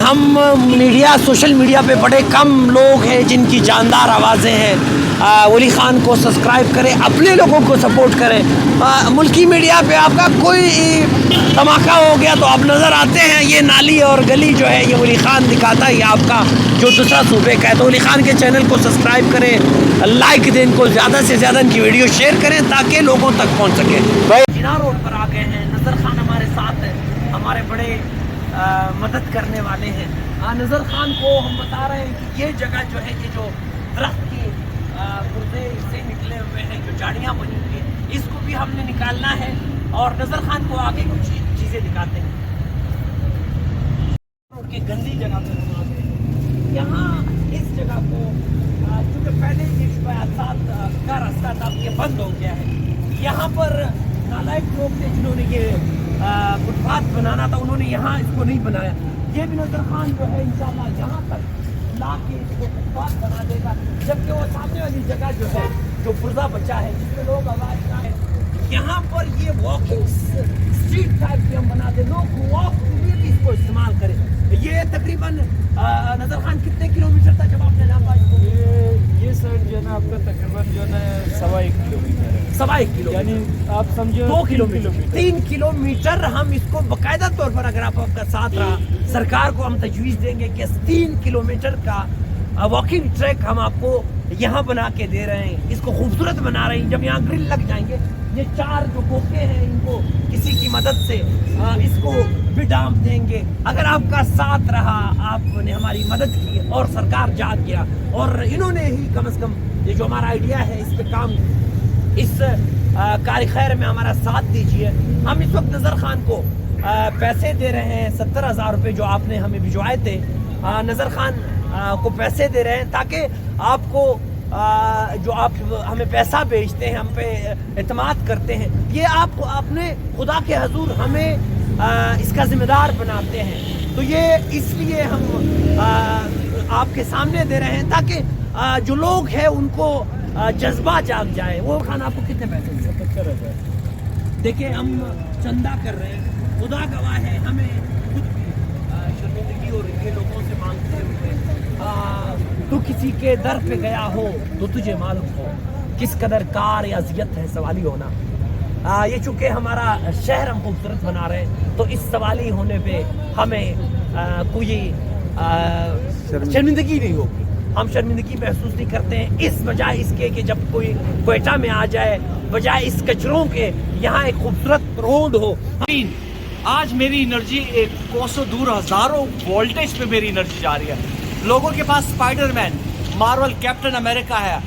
ہم media social media پہ بڑے کم لوگ ہیں جن کی جاندار آوازیں ہیں. ولی خان کو سبسکرائب کریں, اپنے لوگوں کو سپورٹ کریں. ملکی میڈیا پہ آپ کا کوئی دھماکہ ہو گیا تو آپ نظر آتے ہیں, یہ نالی اور گلی جو ہے یہ ولی خان دکھاتا ہے, یہ آپ کا جو دوسرا صوبے کا ہے. تو ولی خان کے چینل کو سبسکرائب کریں, لائک دیں, ان کو زیادہ سے زیادہ ان کی ویڈیو شیئر کریں تاکہ لوگوں تک پہنچ سکے. جنا روڈ پر آ گئے ہیں, نظر خان ہمارے ساتھ ہیں, ہمارے بڑے مدد کرنے والے ہیں. نظر خان کو ہم بتا رہے ہیں کہ یہ جگہ جو ہے, یہ جو درخت کی پردے سے نکلے ہوئے ہیں, جو جاڑیاں بنی ہوئی ہیں, اس کو بھی ہم نے نکالنا ہے. اور نظر خان کو آگے کچھ چیزیں دکھاتے ہیں. کہ گندی جگہ پہ ہم آ گئے یہاں اس جگہ کو, چونکہ پہلے یہ شبیات کا راستہ تھا, یہ بند ہو گیا ہے. یہاں پر نالائق لوگ تھے جنہوں نے یہ فٹ پاتھ بنانا تھا, انہوں نے یہاں اس کو نہیں بنایا. یہ بھی نظر خان جو ہے انشاءاللہ یہاں تک لا کے اس کو فٹ پاتھ بنا دے گا, جبکہ وہ سامنے والی جگہ جو ہے جو پرزہ بچا ہے جس میں لوگ آواز کا ہے, یہاں پر یہ واکنگ اسٹریٹ ٹائپ کی ہم بنا دیں, لوگ واک کے لیے بھی اس کو استعمال کریں. یہ تقریباً نظر خان کتنے کلومیٹر تھا جب آپ نے ناپا اس کو؟ یہ سائڈ جو ہے نا آپ کا تقریباً جو ہے نا 1.25 کلومیٹر ہے. 1.25 کلومیٹر, یعنی آپ سمجھو 2 کلومیٹر, 3 کلومیٹر. ہم اس کو باقاعدہ طور پر اگر آپ کا ساتھ رہا, سرکار کو ہم تجویز دیں گے کہ 3 کلومیٹر کا واکنگ ٹریک ہم آپ کو یہاں بنا کے دے رہے ہیں. اس کو خوبصورت بنا رہے ہیں. جب یہاں گرل لگ جائیں گے, یہ 4 جو کوکے ہیں ان کو کسی کی مدد سے اس کو بھی ڈانپ دیں گے. اگر آپ کا ساتھ رہا, آپ نے ہماری مدد کی اور سرکار جاگ گیا اور انہوں نے ہی کم از کم یہ جو ہمارا آئیڈیا ہے اس پہ کام, اس کار خیر میں ہمارا ساتھ دیجیے. ہم اس وقت نظر خان کو پیسے دے رہے ہیں, 70,000 روپے جو آپ نے ہمیں بھجوائے تھے. نظر خان کو پیسے دے رہے ہیں تاکہ آپ کو جو آپ ہمیں پیسہ بیچتے ہیں, ہم پہ اعتماد کرتے ہیں, یہ آپ اپنے خدا کے حضور ہمیں اس کا ذمہ دار بناتے ہیں. تو یہ اس لیے ہم آپ کے سامنے دے رہے ہیں تاکہ جو لوگ ہیں ان کو جذبہ جاگ جائے. وہ خان آپ کو کتنے پیسے دے؟ 70,000. دیکھیں ہم چندہ کر رہے ہیں, خدا گواہ ہے, ہمیں خود بھی شرمندگی ہو رہی ہے لوگوں سے مانگتے ہوئے. تو کسی کے در پہ گیا ہو تو تجھے معلوم ہو کس قدر کار یا اذیت ہے سوالی ہونا. یہ چونکہ ہمارا شہر ہم خوبصورت بنا رہے ہیں تو اس سوالی ہونے پہ ہمیں کوئی شرمندگی نہیں ہوگی. ہم شرمندگی محسوس نہیں کرتے ہیں, اس بجائے اس کے کہ جب کوئی کوئٹہ میں آ جائے, بجائے اس کچروں کے یہاں ایک خوبصورت روڈ ہو. آج میری انرجی ایک کوسوں دور, ہزاروں وولٹیج پہ میری انرجی جا رہی ہے. لوگوں کے پاس اسپائڈر مین, مارول, کیپٹن امریکہ ہے,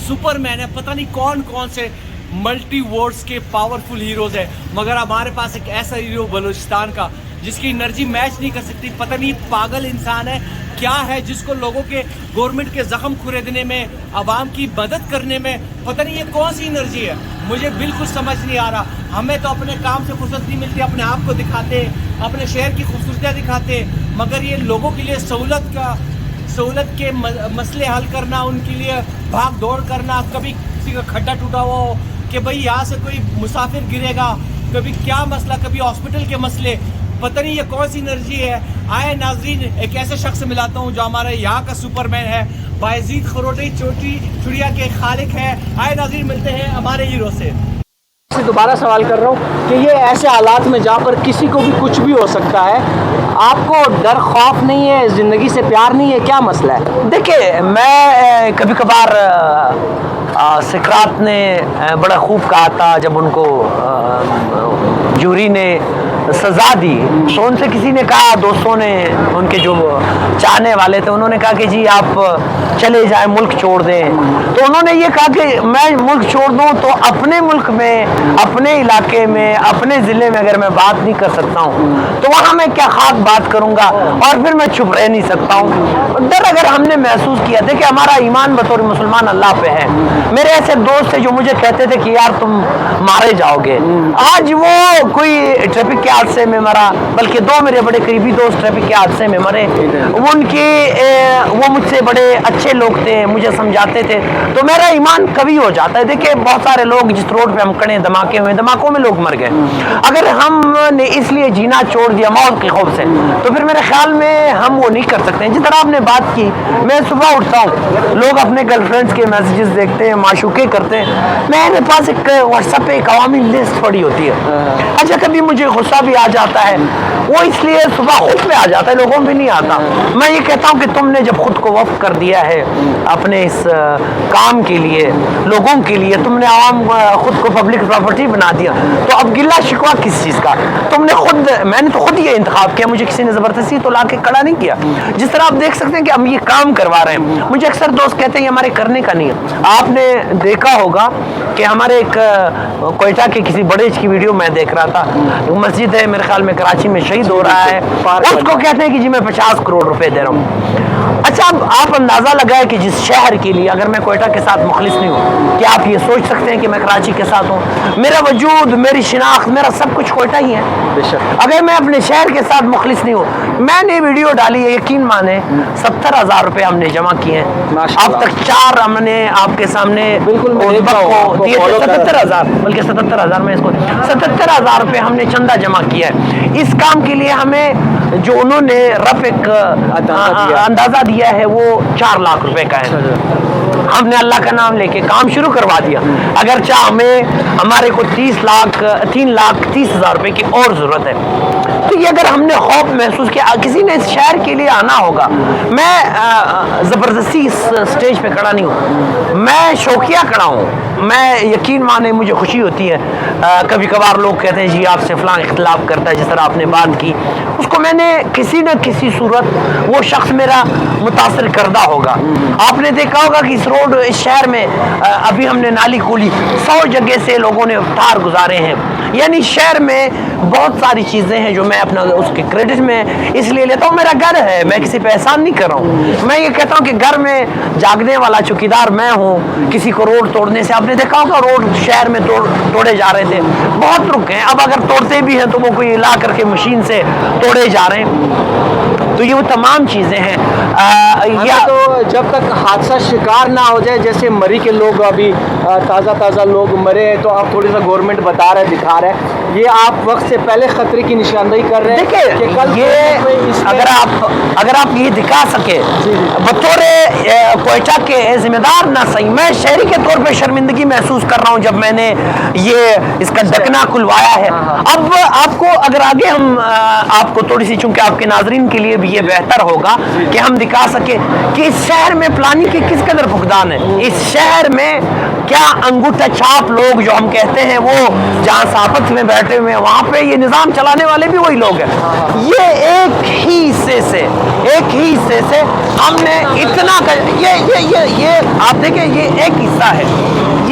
سپر مین ہے, پتہ نہیں کون کون سے ملٹی ورڈز کے پاورفل ہیروز ہیں, مگر ہمارے پاس ایک ایسا ہیرو بلوچستان کا جس کی انرجی میچ نہیں کر سکتی. پتہ نہیں پاگل انسان ہے کیا ہے, جس کو لوگوں کے گورنمنٹ کے زخم کھریدنے میں, عوام کی مدد کرنے میں, پتہ نہیں یہ کون سی انرجی ہے, مجھے بالکل سمجھ نہیں آ رہا. ہمیں تو اپنے کام سے فرصت نہیں ملتی, اپنے آپ کو دکھاتے, اپنے شہر کی خوبصورتیاں دکھاتے, مگر یہ لوگوں کے لیے سہولت کے مسئلے حل کرنا, ان کے لیے بھاگ دوڑ کرنا, کبھی کسی کا کھڈا ٹوٹا ہوا ہو کہ بھئی یہاں سے کوئی مسافر گرے گا, کبھی کیا مسئلہ, کبھی ہاسپٹل کے مسئلے, پتہ نہیں یہ کون سی انرجی ہے. آئے ناظرین, ایک ایسے شخص سے ملاتا ہوں جو ہمارے یہاں کا سپر مین ہے, بایزید خروٹی چڑیا کے خالق ہے. آئے ناظرین, ملتے ہیں ہمارے ہیرو سے. دوبارہ سوال کر رہا ہوں کہ یہ ایسے حالات میں جہاں پر کسی کو بھی کچھ بھی ہو سکتا ہے, آپ کو ڈر خوف نہیں ہے, زندگی سے پیار نہیں ہے, کیا مسئلہ ہے؟ دیکھیں, میں کبھی کبھار سقراط نے بڑا خوب کہا تھا جب ان کو جوری نے سزا دی تو ان سے کسی نے کہا, دوستوں نے, ان کے جو چاہنے والے تھے, انہوں نے کہا کہ جی آپ چلے جائیں, ملک چھوڑ دیں. تو انہوں نے یہ کہا کہ میں ملک چھوڑ دوں تو اپنے ملک میں, اپنے علاقے میں, اپنے ضلع میں اگر میں بات نہیں کر سکتا ہوں تو وہاں میں کیا خاک بات کروں گا, اور پھر میں چھپ رہ نہیں سکتا ہوں. ڈر اگر ہم نے محسوس کیا, دیکھیں ہمارا ایمان بطور مسلمان اللہ پہ ہے. میرے ایسے دوست تھے جو مجھے کہتے تھے کہ یار تم مارے جاؤ گے, آج وہ کوئی ٹریفک کے हादसे में मरा, बल्कि 2 मेरे बड़े करीबी दोस्त ट्रैफिक के हादसे में मरे। वो मुझसे बड़े अच्छे लोग थे, मुझे समझाते थे, तो मेरा ईमान कभी हो जाता है। देखिए बहुत सारे लोग जिस रोड पे हम खड़े हैं, धमाके हुए, धमाकों में लोग मर गए। अगर हमने इसलिए जीना छोड़ दिया मौत के खौफ से, तो फिर मेरे ख्याल में हम वो नहीं कर सकते। जिस तरह आपने बात की, मैं सुबह उठता हूँ, लोग अपने गर्लफ्रेंड्स के मैसेजेस देखते हैं, माशूके करते हैं, मेरे पास एक व्हाट्सएप पे एक अवामी लिस्ट पड़ी होती है। अच्छा कभी मुझे गुस्सा भी आ जाता है, वो इसलिए सुबह खुद पे आ जाता है, लोगों पे नहीं आता। मैं ये कहता हूँ कि तुमने जब खुद को वक्फ कर दिया है अपने इस काम के लिए, लोगों के लिए, तुमने आवाम खुद को पब्लिक प्रॉपर्टी बना दिया, तो अब गिला शिकवा किस चीज़ का? मैंने तो खुद ये इंतखाब किया, मुझे किसी ने ज़बरदस्ती तो ला के खड़ा नहीं किया। जिस तरह आप देख सकते हैं कि हम ये काम करवा रहे हैं, मुझे अक्सर दोस्त कहते हैं ये हमारे करने का नहीं है। आपने देखा होगा कि हमारे एक कोयटा के किसी बड़े की वीडियो मैं देख रहा था, मस्जिद है मेरे ख्याल में कराची में, शहीद हो रहा है, उसको कहते हैं कि जी मैं 50 करोड़ रुपए दे रहा हूँ। अच्छा अब आप अंदाज़ा लगाए कि जिस शहर के लिए, अगर मैं कोयटा के साथ मुखलिस नहीं हूँ, क्या आप ये सोच सकते हैं कि मैं कराची के साथ हूँ? मेरा वजूद, मेरी शिनाख्त, मेरा सब कुछ कोयटा ही है। अगर मैं अपने शहर के साथ मुखलिस नहीं हूँ, मैंने वीडियो डाली है, यकीन माने 70,000 रुपए हमने जमा किए हैं अब तक। 4 हमने आपके सामने बिल्कुल दिए थे, 77,000, बल्कि 77,000 में इसको 77,000 रुपए हमने चंदा जमा किया है इस काम के लिए। हमें जो उन्होंने रफ एक अंदाजा दिया है वो 4 लाख रुपए का है। हमने अल्लाह का नाम लेके काम शुरू करवा दिया। अगर चाह हमारे को 3,30,000 रुपए की और जरूरत है, तो ये अगर हमने खौफ महसूस किया, किसी ने इस शहर के लिए आना होगा। मैं ज़बरदस्ती इस स्टेज पे खड़ा नहीं हूँ, मैं शौकिया खड़ा हूँ। मैं यकीन माने मुझे खुशी होती है, कभी कभार लोग कहते हैं जी आपसे फलां इख्तिलाफ करता है, जिस तरह आपने बात की, उसको मैंने किसी न किसी सूरत वो शख्स मेरा मुतासर करदा होगा। आपने देखा होगा कि इस शहर में अभी हमने नाली खोली, 100 जगह से लोगों ने इफ्तार गुजारे हैं। यानी शहर में बहुत सारी चीज़ें हैं जो मैं अपना उसके क्रेडिट में इसलिए लेता हूँ। मेरा घर है, मैं किसी पे एहसान नहीं कर रहा हूँ। मैं ये कहता हूँ कि घर में जागने वाला चौकीदार मैं हूँ। किसी को रोड तोड़ने से, आपने देखा होगा रोड शहर में तोड़े जा रहे थे, बहुत रुक गए। अब अगर तोड़ते भी हैं तो वो कोई ला करके मशीन से तोड़े जा रहे हैं। तो ये वो तमाम चीज़ें हैं। या तो जब तक हादसा शिकार ना हो जाए, जैसे मरी के लोग अभी ताज़ा लोग मरे हैं, तो आप थोड़ी सा गवर्नमेंट बता रहे दिखा रहे हैं, ये आप वक्त से पहले खतरे की निशानदेही कर रहे हैं। देखिए ये अगर आप ये दिखा सके बतौर कोयटा के जिम्मेदार ना सही, मैं शहरी के तौर पे शर्मिंदगी महसूस कर रहा हूँ जब मैंने ये इसका ढकना खुलवाया है। अब आपको अगर आगे हम आपको थोड़ी सी, चूंकि आपके नाजरीन के लिए भी ये बेहतर होगा कि हम दिखा सके कि इस शहर में प्लानिंग के किस कदर फुकदान है। इस शहर में क्या अंगूठा छाप लोग जो हम कहते हैं, वो जहाँ सापत में बैठे हुए हैं, वहाँ पे ये निज़ाम चलाने वाले भी वही लोग हैं। ये एक ही हिस्से से हमने इतना ये आप देखें, ये एक हिस्सा है।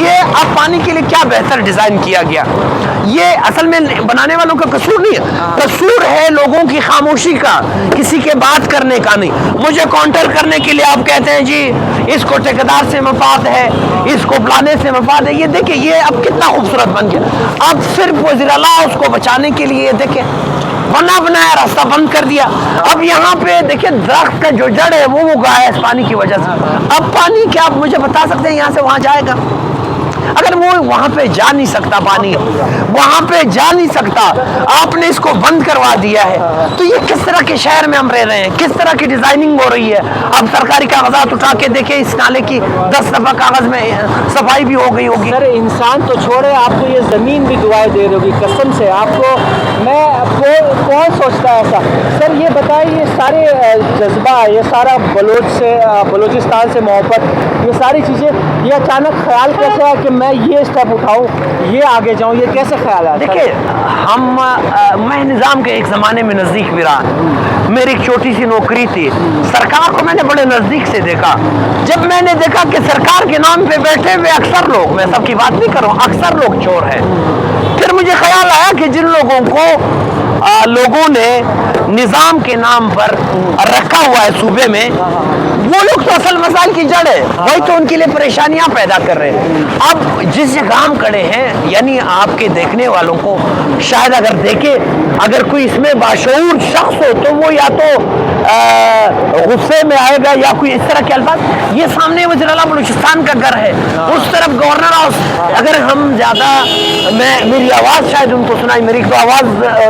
ये अब पानी के लिए क्या बेहतर डिज़ाइन किया गया। ये असल में बनाने वालों का कसूर नहीं है, कसूर है लोगों की खामोशी का, किसी के बात करने का नहीं। मुझे काउंटर करने के लिए आप कहते हैं जी इसको ठेकेदार से मफाद है, इसको फलाने से मफाद है। ये देखिए ये अब कितना खूबसूरत बन गया। अब सिर्फ वज़ीर आला उसको बचाने के लिए देखें बनाया रास्ता बंद कर दिया। अब यहाँ पे देखिए दरख्त का जो जड़ है वो उगा है इस पानी की वजह से। अब पानी क्या आप मुझे बता सकते हैं यहाँ से वहाँ जाएगा? अगर वो वहाँ पे जा नहीं सकता, पानी वहाँ पे जा नहीं सकता, आपने इसको बंद करवा दिया है, तो ये किस तरह के शहर में हम रह रहे हैं, किस तरह की डिजाइनिंग हो रही है। अब सरकारी कागजात उठा के देखे, इस नाले की 10 दफा कागज में सफाई भी हो गई होगी। सर इंसान तो छोड़े, आपको ये जमीन भी दुआएं दे रही होगी कसम से आपको। मैं कौन सोचता है ऐसा? सर ये बताइए, ये सारे जज्बा, ये सारा बलोचिस्तान से मोहब्बत, ये सारी चीज़ें, ये अचानक ख्याल कैसे है कि मैं ये स्टेप उठाऊं, ये आगे जाऊं, ये कैसे ख्याल है? देखिए मैं निज़ाम के एक ज़माने में नज़दीक भी रहा। मेरी एक छोटी सी नौकरी थी, सरकार को मैंने बड़े नज़दीक से देखा। जब मैंने देखा कि सरकार के नाम पे बैठे हुए अक्सर लोग, मैं सबकी बात नहीं कर रहा हूँ, अक्सर लोग चोर हैं, फिर मुझे ख्याल आया कि जिन लोगों को लोगों ने निज़ाम के नाम पर रखा हुआ है सूबे में, वो लोग तो असल मसाइल की जड़ है, वही तो उनके लिए परेशानियां पैदा कर रहे हैं। अब जिस जगह हम खड़े हैं, यानी आपके देखने वालों को शायद अगर देखे, अगर कोई इसमें बाशऊर शख्स हो तो वो या तो गुस्से में आएगा या कोई इस तरह के अल्फाज। ये सामने वज़ीर-ए-आला बलूचिस्तान का घर है, उस तरफ गवर्नर हाउस। अगर हम ज़्यादा मेरी आवाज़ शायद उनको सुनाई, मेरी तो आवाज़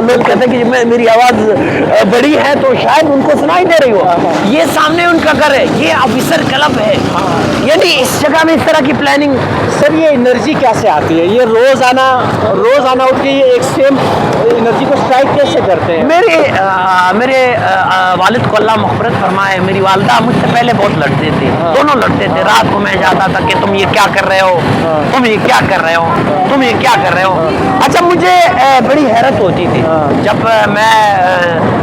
लोग कहते हैं कि मेरी आवाज़ बड़ी है तो शायद उनको सुनाई दे रही हो। ये सामने उनका घर है, ये ऑफिसर क्लब है, यानी इस जगह में इस तरह की प्लानिंग। सर ये एनर्जी कैसे आती है? ये रोज़ाना उठ के ये एक सेम एनर्जी को स्ट्राइक कैसे करते हैं? मेरे वालिद को अल्लाह मग़फ़िरत फरमाए, मेरी वालदा मुझसे पहले बहुत लड़ते थे, दोनों लड़ते थे। रात को मैं जाता था कि तुम ये क्या कर रहे हो, तुम ये क्या कर रहे हो, तुम ये क्या कर रहे हो। अच्छा, मुझे बड़ी हैरत होती थी जब मैं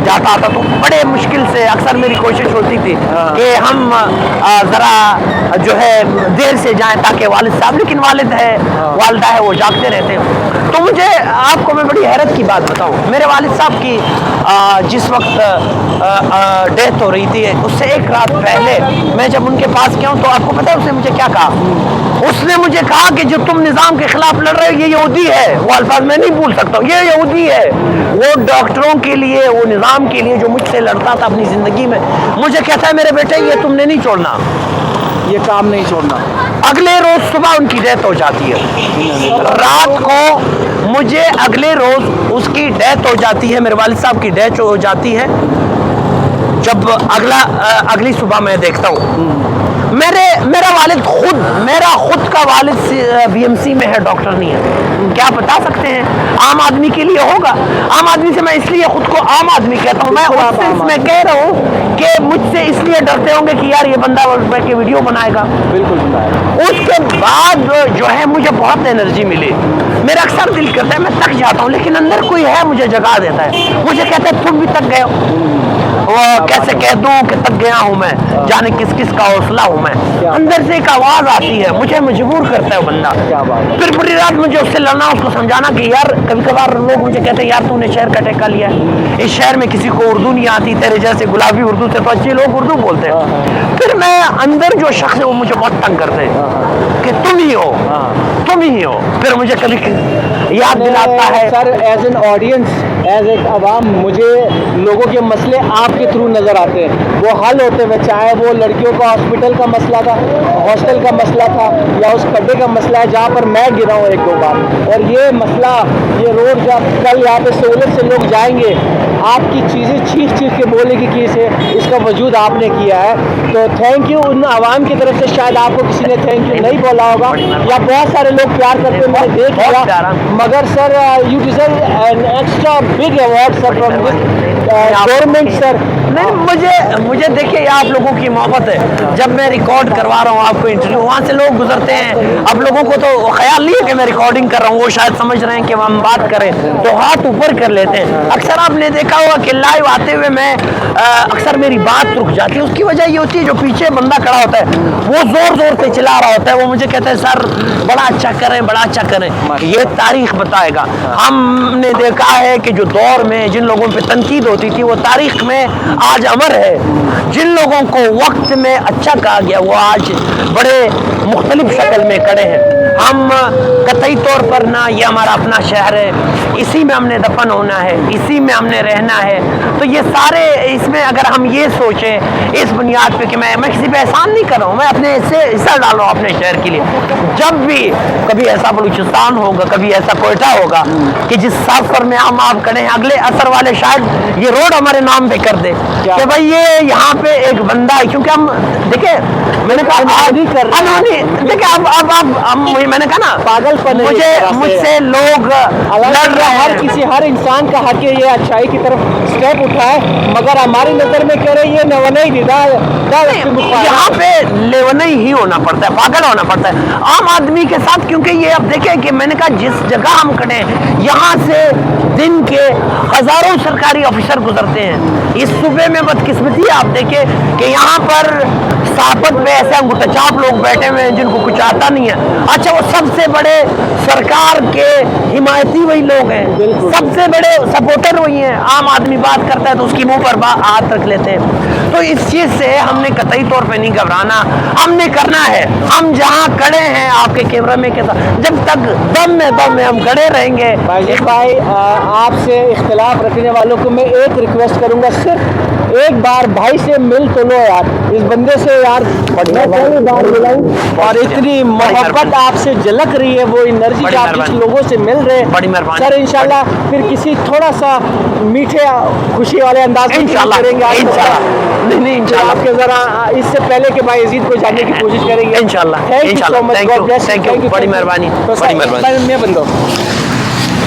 जाता था तो बड़े मुश्किल से अक्सर मेरी कोशिश होती थी कि हम ज़रा जो है देर से जाएं ताकि वालिद साहब, लेकिन वालिद है वालदा है वो जागते रहते हैं। तो मुझे आपको मैं बड़ी हैरत की बात बताऊं, मेरे वालिद साहब की जिस वक्त डेथ हो रही थी उससे एक रात पहले मैं जब उनके पास गया हूं तो आपको पता है उसने मुझे क्या कहा? उसने मुझे कहा कि जो तुम निज़ाम के खिलाफ लड़ रहे हो ये यहूदी है। वो अल्फाज मैं नहीं भूल सकता हूँ, ये यहूदी है। वो डॉक्टरों के लिए, वो निज़ाम के लिए जो मुझसे लड़ता था अपनी ज़िंदगी में, मुझे कहता है मेरे बेटे ये तुमने नहीं छोड़ना, ये काम नहीं छोड़ना। अगले रोज सुबह उनकी डेथ हो जाती है। रात को मुझे अगले रोज उसकी डेथ हो जाती है, मेरे वालिद साहब की डेथ हो जाती है। जब अगली सुबह मैं देखता हूँ मेरा खुद का वालिद बीएमसी में है, डॉक्टर नहीं है। क्या बता सकते हैं आम आदमी के लिए होगा? आम आदमी से मैं इसलिए खुद को आम आदमी कहता हूँ, मैं उससे इसमें कह रहा हूँ कि मुझसे इसलिए डरते होंगे कि यार ये बंदा बैठ के वीडियो बनाएगा। बिल्कुल। उसके बाद जो है मुझे बहुत एनर्जी मिली। मेरा अक्सर दिल करता है, मैं थक जाता हूँ लेकिन अंदर कोई है मुझे जगा देता है। मुझे कहता है तुम भी थक गए हो। वो कैसे कह दूं कि थक गया हूं मैं, जाने किस किस का हौसला हूं मैं। अंदर से एक आवाज आती है, मुझे मजबूर करता है बंदा। फिर पूरी रात मुझे उससे लड़ना, उसको समझाना कि यार कभी कभार लोग मुझे कहते हैं यार तूने शहर का ठेका लिया है, इस शहर में किसी को उर्दू नहीं आती, तेरे जैसे गुलाबी उर्दू से तो अच्छे लोग उर्दू बोलते हैं। फिर मैं अंदर जो शख्स है वो मुझे बहुत तंग करते हैं कि तुम ही हो, तुम ही हो। फिर मुझे कभी याद दिलाता है। Sir as an audience, as a अवाम, मुझे लोगों के मसले आपके थ्रू नज़र आते हैं, वो हल होते हुए, चाहे वो लड़कियों का हॉस्पिटल का मसला था, हॉस्टल का मसला था, या उस खड्डे का मसला है जहाँ पर मैं गिरा हूँ 1-2 बार। और ये मसला, ये रोड जब कल यहाँ पे सहूलत से लोग जाएंगे, आपकी चीज़ें चीख के बोलेगी कि इसका वजूद आपने किया है। तो थैंक यू उन आवाम की तरफ से। शायद आपको किसी ने थैंक यू नहीं बोला होगा या बहुत सारे लोग प्यार करते मैंने देख लिया, मगर sir you deserve an extra big award sir from government sir. नहीं, मुझे देखिए आप लोगों की मोहब्बत है। जब मैं रिकॉर्ड करवा रहा हूँ आपको इंटरव्यू, वहाँ से लोग गुजरते हैं, अब लोगों को तो ख्याल नहीं है कि मैं रिकॉर्डिंग कर रहा हूँ, वो शायद समझ रहे हैं कि हम बात करें तो हाथ ऊपर कर लेते हैं। अक्सर आपने देखा होगा कि लाइव आते हुए मैं अक्सर मेरी बात रुक जाती है। उसकी वजह ये होती है जो पीछे बंदा खड़ा होता है वो जोर जोर से चिल्ला रहा होता है, वो मुझे कहता है सर बड़ा अच्छा करें, बड़ा अच्छा करें। ये तारीख बताएगा। हमने देखा है कि जो दौर में जिन लोगों पे तनकीद होती थी वो तारीख में आज अमर है। जिन लोगों को वक्त में अच्छा कहा गया वो आज बड़े मुख्तलिफ शक्ल में खड़े हैं। हम कतई तौर पर ना ये हमारा अपना शहर है, इसी में हमने दफन होना है, इसी में हमने रहना है। तो ये सारे इसमें अगर हम ये सोचें इस बुनियाद पे कि मैं किसी पे एहसान नहीं कर रहा हूँ, मैं अपने से हिस्सा डाल रहा हूँ अपने शहर के लिए। जब भी कभी ऐसा बलूचिस्तान होगा, कभी ऐसा कोयटा होगा कि जिस सफर में हम आप खड़े हैं, अगले असर वाले शायद ये रोड हमारे नाम पे कर दे कि भाई ये यहाँ पे एक बंदा है। क्योंकि हम देखिए, मैंने कहा देखिए अब मैंने कहा ना पागलपन, मुझसे लोग लड़ रहे हैं। हर इंसान का हक है ये अच्छाई की तरफ स्टेप उठाए, मगर हमारी नजर में कह रहे ये नवनई यहाँ पे लेवनई ही होना पड़ता है, पागल होना पड़ता है आम आदमी के साथ। क्योंकि ये अब देखें कि मैंने कहा जिस जगह हम खड़े हैं यहाँ से दिन के हजारों सरकारी ऑफिसर गुजरते हैं। इस सूबे में बदकिस्मती आप देखें कि यहाँ पर सापत पे ऐसे अंगूठाछाप लोग बैठे हुए हैं जिनको कुछ आता नहीं है। अच्छा, वो सबसे बड़े सरकार के हिमायती वही लोग हैं, सबसे बड़े सपोर्टर वही हैं। आम आदमी बात بات کرتا ہے تو اس کی منہ پر ہاتھ رکھ لیتے ہیں. تو اس چیز سے ہم نے قطعی طور پہ نہیں گھبرانا, ہم نے کرنا ہے. ہم جہاں کھڑے ہیں آپ کے کیمرہ میں کے ساتھ, جب تک دم میں ہم کھڑے رہیں گے. بھائی آپ سے اختلاف رکھنے والوں کو میں ایک ریکویسٹ کروں گا, صرف ایک بار بھائی سے مل تو لو یار, اس بندے سے یار میں پہلی بار ملا ہوں اور اتنی محبت آپ سے جھلک رہی ہے, وہ انرجی جو آپ جس لوگوں سے مل رہے ہیں. بڑی مہربانی سر انشاءاللہ پھر کسی تھوڑا سا میٹھے خوشی والے انداز میں کریں گے انشاءاللہ. آپ کے ذرا اس سے پہلے کہ بھائی عزیز کو جاننے کی کوشش کریں گے انشاءاللہ. Thank you so much, thank you, بڑی مہربانی. میں بندوں.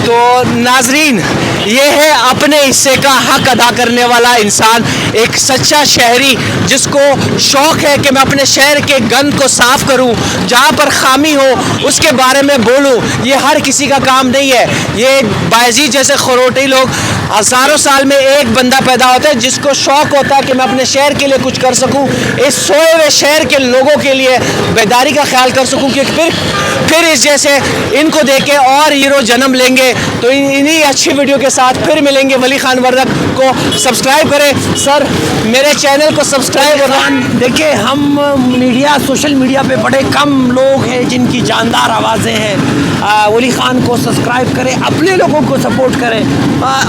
تو ناظرین, یہ ہے اپنے حصے کا حق ادا کرنے والا انسان, ایک سچا شہری جس کو شوق ہے کہ میں اپنے شہر کے گند کو صاف کروں, جہاں پر خامی ہو اس کے بارے میں بولوں. یہ ہر کسی کا کام نہیں ہے. یہ بایزید جیسے خروٹی لوگ ہزاروں سال میں ایک بندہ پیدا ہوتا ہے جس کو شوق ہوتا ہے کہ میں اپنے شہر کے لیے کچھ کر سکوں, اس سوئے ہوئے شہر کے لوگوں کے لیے بیداری کا خیال کر سکوں, کہ پھر اس جیسے ان کو دیکھ کے اور ہیرو جنم لیں گے. تو انہی اچھی ویڈیو کے ساتھ پھر ملیں گے. ولی خان وردک کو سبسکرائب کریں سر, میرے چینل کو سبسکرائب کریں. دیکھیں ہم میڈیا, سوشل میڈیا پہ بڑے کم لوگ ہیں جن کی جاندار آوازیں ہیں. ولی خان کو سبسکرائب کریں, اپنے لوگوں کو سپورٹ کریں.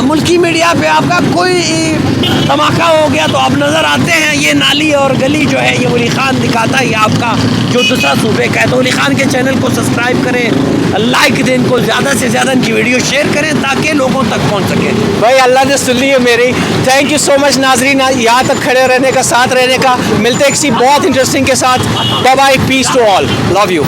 ملکی میڈیا پہ آپ کا کوئی دھماکہ ہو گیا تو آپ نظر آتے ہیں, یہ نالی اور گلی جو ہے یہ ولی خان دکھاتا ہے, یہ آپ کا جو دوسرا صوبے کا ہے. تو ولی خان کے چینل کو سبسکرائب کریں, لائک دیں, ان کو زیادہ سے زیادہ ان کی ویڈیو شیئر کریں تاکہ لوگوں تک پہنچ سکے. بھائی اللہ نے سن لی ہے میری. تھینک یو سو مچ ناظرین, یہاں تک کھڑے رہنے کا, ساتھ رہنے کا. ملتے ہیں کسی بہت انٹرسٹنگ کے ساتھ. Bye bye, peace to all, love you.